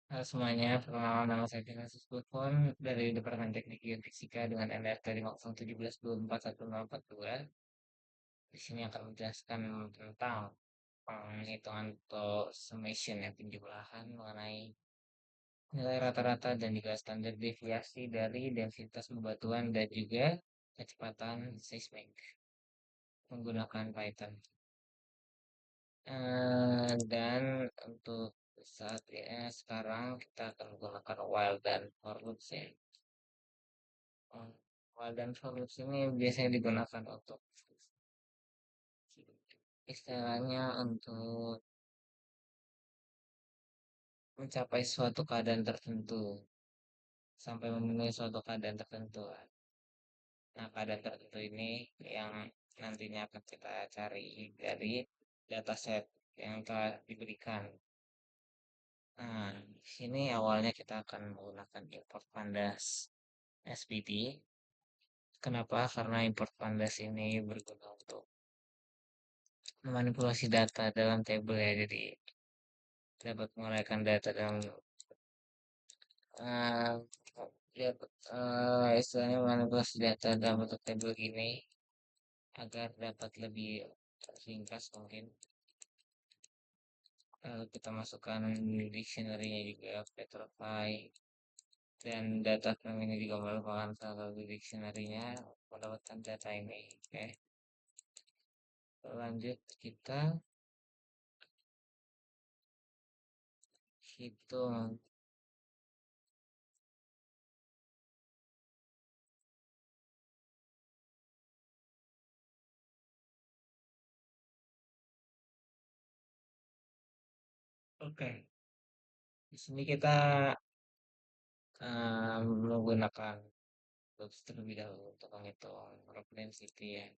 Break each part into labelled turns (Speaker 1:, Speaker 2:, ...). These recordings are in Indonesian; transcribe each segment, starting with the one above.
Speaker 1: Halo semuanya, perkenalkan nama saya Ignatius Buffon dari Departemen Teknik Geofisika dengan NRT 50711241042. Di sini akan menjelaskan tentang penghitungan atau summation ya, penjumlahan mengenai nilai rata-rata dan juga standar deviasi dari densitas bebatuan dan juga kecepatan seismik menggunakan Python. Dan untuk saat ini sekarang kita akan menggunakan while dan for loops ya. While dan for loops ini biasanya digunakan untuk istilahnya untuk mencapai suatu keadaan tertentu sampai memenuhi suatu keadaan tertentu. Nah, keadaan tertentu ini yang nantinya akan kita cari dari dataset yang telah diberikan. Nah, di sini awalnya kita akan menggunakan import pandas SPT. Kenapa? Karena import pandas ini berguna untuk memanipulasi data dalam tabel ya. Jadi dapat menguraikan data dalam eh dapat istilahnya memanipulasi data dalam bentuk tabel ini agar dapat lebih ringkas mungkin. Lalu kita masukkan dictionary-nya juga Petrify dan data frame ini juga merupakan salah satu dictionary-nya mendapatkan data ini. Oke, lanjut kita hitung. Oke, di sini kita menggunakan loops terlebih dahulu untuk menghitung rock density ya.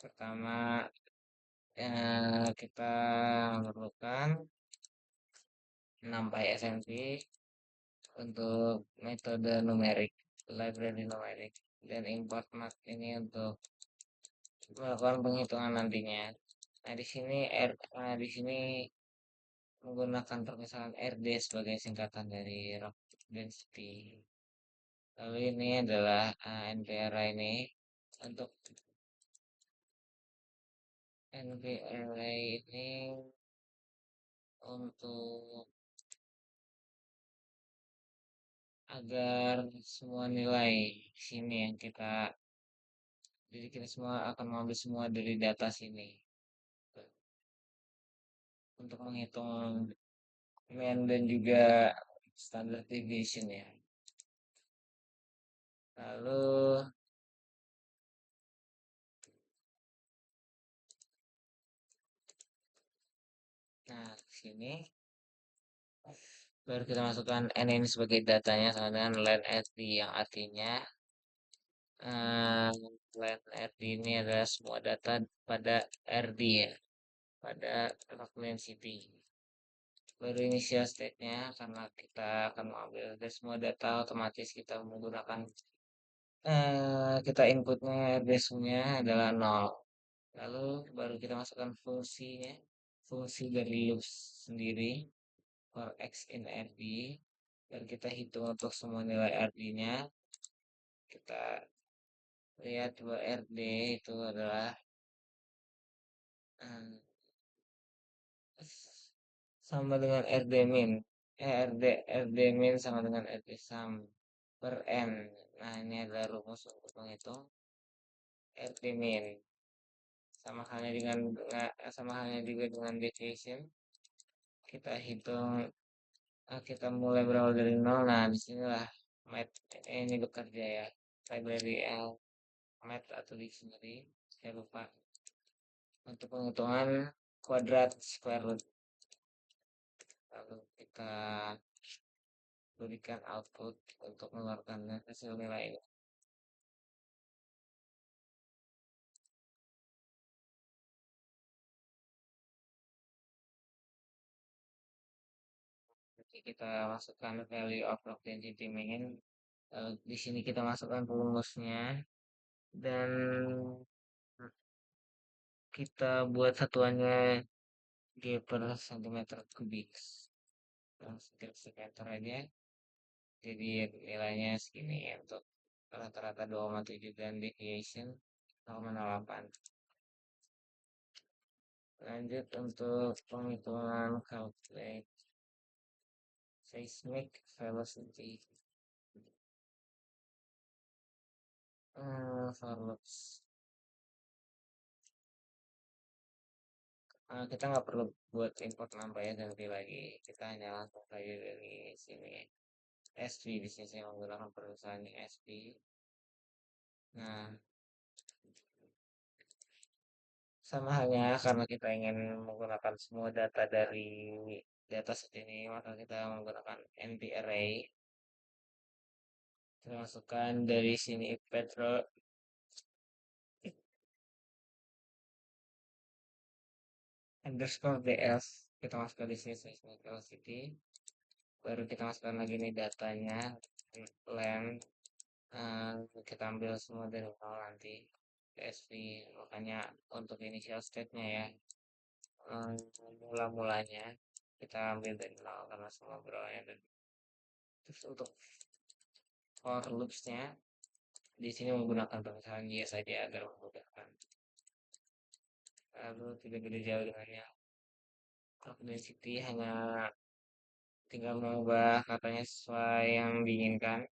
Speaker 1: Pertama, kita memerlukan 6 SMT untuk metode numerik, library numerik, dan import mat ini untuk melakukan penghitungan nantinya. Nah, di sini menggunakan permisalan RD sebagai singkatan dari rock density. Lalu ini adalah NPRA ini untuk NPRA ini untuk agar semua nilai sini yang jadi kita semua akan mengambil semua dari data sini untuk menghitung mean dan juga standard deviation ya. Lalu, nah sini baru kita masukkan n ini sebagai datanya sama dengan len RD yang artinya len RD ini adalah semua data pada RD ya, pada rock density. Baru initial state-nya karena kita akan mengambil dari semua data otomatis kita menggunakan kita inputnya RD-nya adalah 0. Lalu baru kita masukkan fungsinya, fungsi dari loops sendiri for x in RD. Dan kita hitung untuk semua nilai RD-nya. Kita lihat bahwa RD itu adalah eh, sama dengan RD min. RD min sama dengan RD sum per n. Nah, ini adalah rumus untuk menghitung RD min. Sama halnya juga dengan deviation. Kita hitung, kita mulai berawal dari nol. Nah, disinilah math ini bekerja ya. Library math atau dictionary. Saya lupa. Untuk penghitungan kuadrat square root. Lalu kita berikan output untuk mengeluarkan hasil nilai ini. Jadi kita masukkan value of rock density min. Di sini kita masukkan rumusnya dan kita buat satuannya G per centimeter kubik. langsung klik enter aja. Jadi nilainya segini ya, untuk rata-rata 2,7 dan deviation 0,8. Lanjut untuk penghitungan calculate seismic velocity. For loops. Kita nggak perlu buat import nambah ya, ganti lagi. Kita hanya langsung saja dari sini. SV di sini saya menggunakan perusahaan SV. Nah, sama halnya karena kita ingin menggunakan semua data dari dataset ini, maka kita menggunakan NP array. Kita masukkan dari sini petrol underscore df. Kita masukkan di sini seismic velocity. Baru kita masukkan lagi nih datanya, length. Kita ambil semua dari nol nanti PSV. Makanya untuk initial state-nya ya, mula-mulanya kita ambil dari nol karena semua berawalnya dari. Terus untuk for loops-nya di sini menggunakan pemisahan y saja agar memudahkan. Lalu tidak beda jauh dengannya. Clock density hanya tinggal mengubah katanya sesuai yang diinginkan.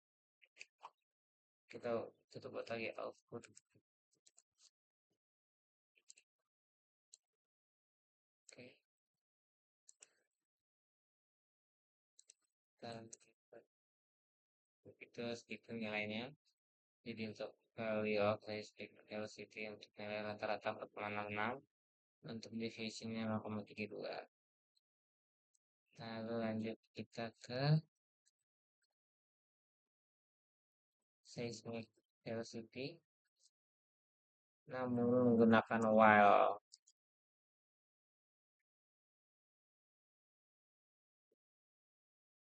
Speaker 1: Kita buat lagi output. Oke, dan itu segitu nilainya. Jadi untuk value of seismic velocity untuk nilai rata-rata 4,66, untuk deviationnya 0,32. Lalu lanjut kita ke seismic velocity, namun menggunakan while.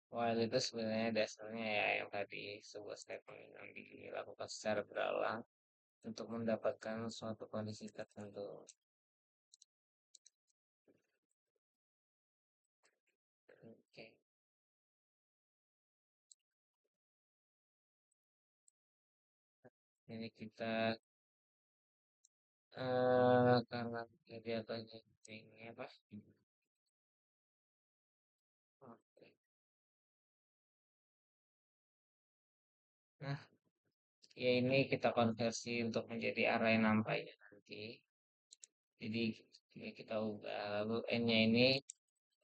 Speaker 1: While itu sebenarnya dasarnya ya yang tadi, sebuah statement yang dilakukan secara berulang untuk mendapatkan suatu kondisi tertentu. Oke, ini kita karena kegiatannya ini apa? Oke. Nah, ya ini kita konversi untuk menjadi array nampaknya nanti. Jadi ini kita ubah. Lalu n-nya ini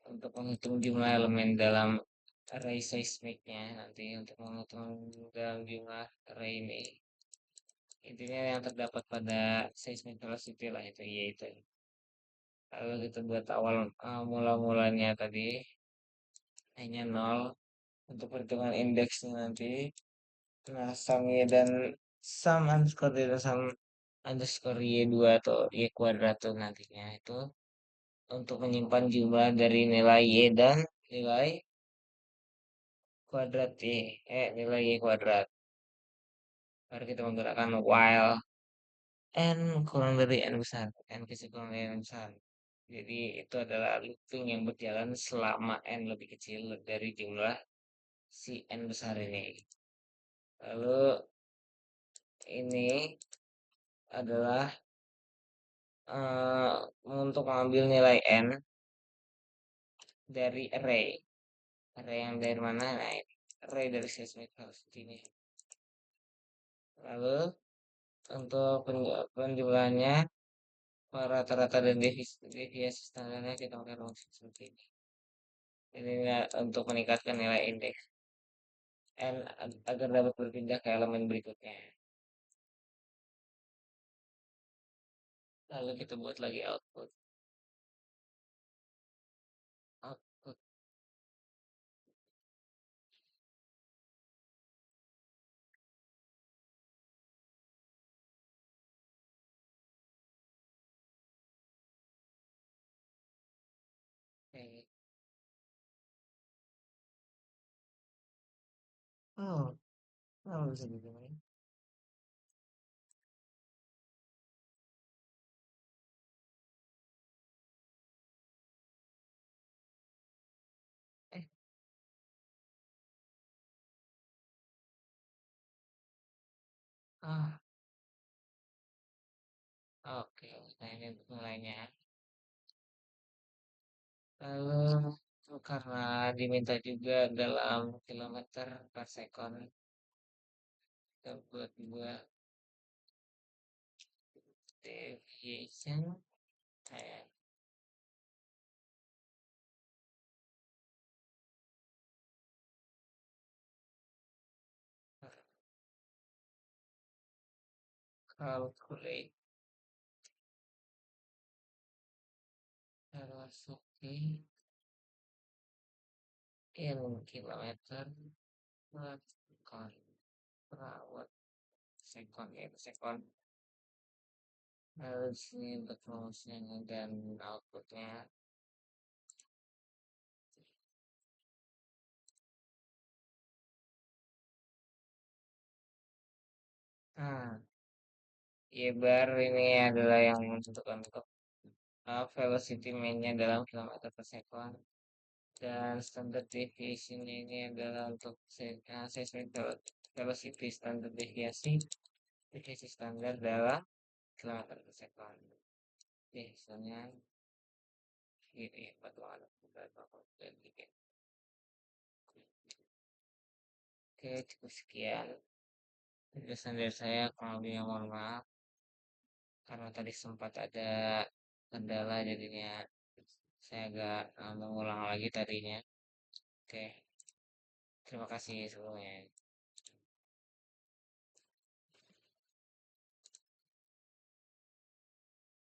Speaker 1: untuk menghitung jumlah elemen dalam array seismiknya nanti, untuk menghitung dalam jumlah array ini. Intinya yang terdapat pada seismic velocity lah itu yaitu. Lalu kita buat awal mula-mulanya tadi hanya 0 untuk perhitungan indeksnya nanti. Nah, sum y dan sum underscore y dan sum underscore y2 atau y kuadrat tuh nantinya itu untuk menyimpan jumlah dari nilai y dan nilai kuadrat y, nilai y kuadrat. Baru kita menggunakan while n kurang dari n besar, n kecil kurang dari n besar. Jadi itu adalah looping yang berjalan selama n lebih kecil dari jumlah si n besar ini. Lalu ini adalah untuk mengambil nilai n dari array. Array yang dari mana? Nah, ini array dari seismic velocity ini. Lalu untuk penjumlahannya rata-rata dan deviasi standarnya kita pakai rumus seperti ini. Ini untuk meningkatkan nilai indeks n agar dapat berpindah ke elemen berikutnya. Lalu kita buat lagi output. Output. Oke. Oh, oh bisa begini. Ah, oke. Nah, ini untuk mulainya. Lalu karena diminta juga dalam kilometer per second, kita buat dua deviation. Kayak calculate velocity in kilometer per second per hour. Second ya, second. Lalu di sini untuk rumusnya dan outputnya. Nah, ya bar ini adalah yang menentukan untuk velocity mainnya dalam kilometer per second. Dan standard deviation ini adalah untuk seismic velocity standar deviasi standar dalam kilometer per second. Oke, misalnya gini, bagaimana dan tiga. Oke, cukup sekian penjelasan dari saya. Kurang lebihnya mohon maaf karena tadi sempat ada kendala jadinya saya agak mengulang lagi tadinya. Oke, terima kasih sebelumnya.